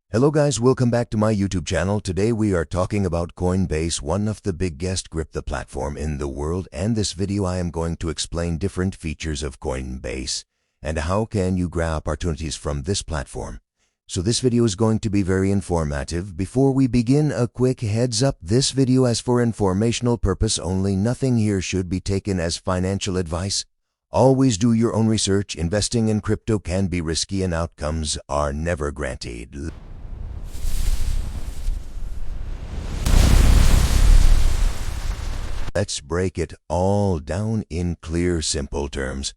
Hello guys, welcome back to my YouTube channel. Today we are talking about Coinbase, one of the biggest crypto platform in the world, and this video I am going to explain different features of Coinbase and how can you grab opportunities from this platform. So this video is going to be very informative. Before we begin, a quick heads up, this video is for informational purpose only. Nothing here should be taken as financial advice. Always do your own research. Investing in crypto can be risky and outcomes are never granted. Let's break it all down in clear, simple terms.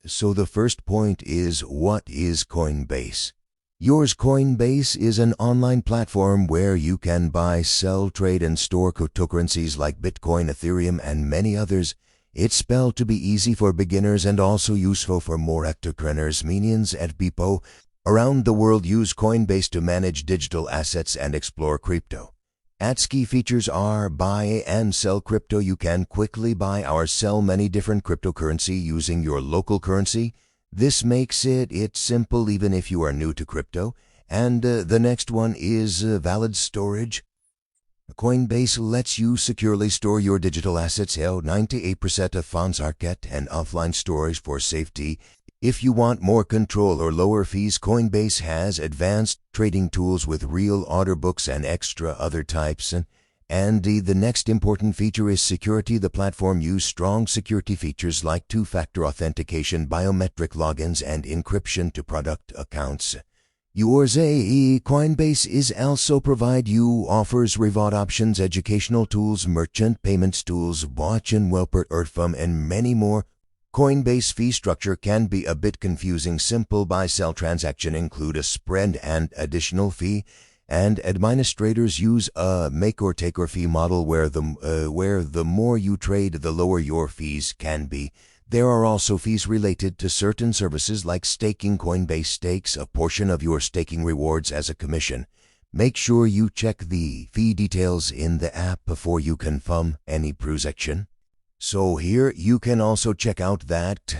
So the first point is, what is Coinbase? Coinbase is an online platform where you can buy, sell, trade, and store cryptocurrencies like Bitcoin, Ethereum, and many others. It's spelled to be easy for beginners and also useful for more entrepreneurs. Millions and people around the world use Coinbase to manage digital assets and explore crypto. Its key features are buy and sell crypto. You can quickly buy or sell many different cryptocurrency using your local currency. This makes it simple even if you are new to crypto. And the next one is valid storage. Coinbase lets you securely store your digital assets. 98% of funds are kept in offline storage for safety. If you want more control or lower fees, Coinbase has advanced trading tools with real order books and extra other types. And the next important feature is security. The platform uses strong security features like two-factor authentication, biometric logins, and encryption to product accounts. Coinbase is also offers reward options, educational tools, merchant payments tools, watch and welfare firm, and many more. Coinbase fee structure can be a bit confusing. Simple buy-sell transaction include a spread and additional fee, and administrators use a make-or-take-or fee model where the more you trade, the lower your fees can be. There are also fees related to certain services like staking. Coinbase stakes a portion of your staking rewards as a commission. Make sure you check the fee details in the app before you confirm any transaction. So here you can also check out that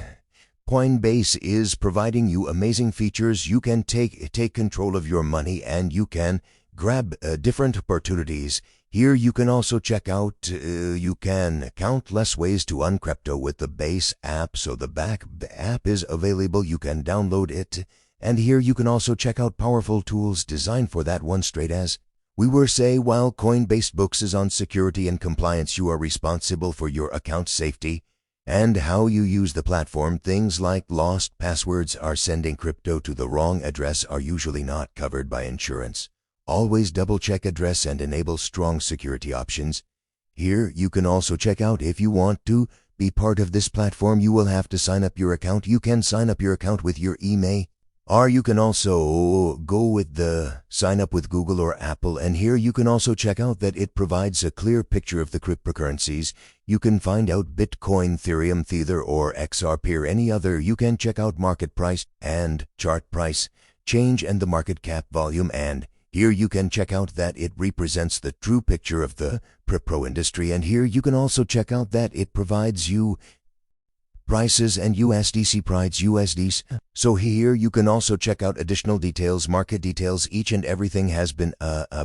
Coinbase is providing you amazing features. You can take control of your money and you can grab different opportunities. Here you can also check out, you can countless ways to earn crypto with the Base app. So the app is available, you can download it. And here you can also check out powerful tools designed for that one. Straight as we were say, while Coinbase focuses on security and compliance, you are responsible for your account safety and how you use the platform. Things like lost passwords or sending crypto to the wrong address are usually not covered by insurance. Always double-check address and enable strong security options. Here you can also check out, if you want to be part of this platform, you will have to sign up your account. You can sign up your account with your email, or you can also go with the sign up with Google or Apple. And here you can also check out that it provides a clear picture of the cryptocurrencies. You can find out Bitcoin, Ethereum, Tether, or XRP or any other. You can check out market price and chart price change and the market cap volume. And here you can check out that it represents the true picture of the crypto industry. And here you can also check out that it provides you prices and USDC price USDs. So here you can also check out additional details, market details. Each and everything has been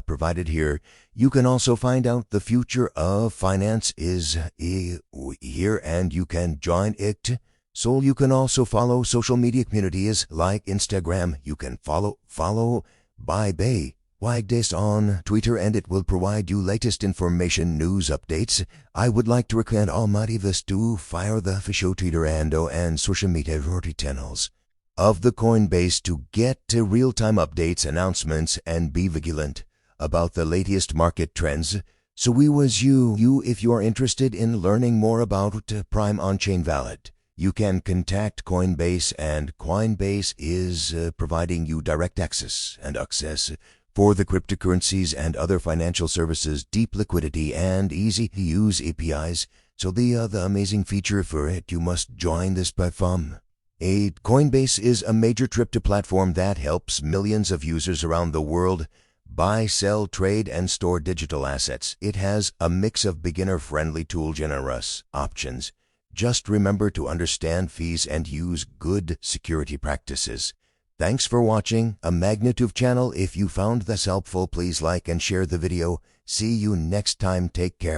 provided here. You can also find out the future of finance is here, and you can join it. So you can also follow social media communities like Instagram. You can follow by Bay like this on Twitter, and it will provide you latest information, news updates. I would like to recommend all motives to fire the official Twitter and social media channels of the Coinbase to get real-time updates, announcements, and be vigilant about the latest market trends. So if you are interested in learning more about Prime on-chain wallet, you can contact Coinbase, and Coinbase is providing you direct access for the cryptocurrencies and other financial services, deep liquidity, and easy-to-use APIs. So the amazing feature for it, you must join this platform. Coinbase is a major crypto platform that helps millions of users around the world buy, sell, trade, and store digital assets. It has a mix of beginner-friendly tool, generous options. Just remember to understand fees and use good security practices. Thanks for watching a Magnitude channel. If you found this helpful, please like and share the video. See you next time. Take care.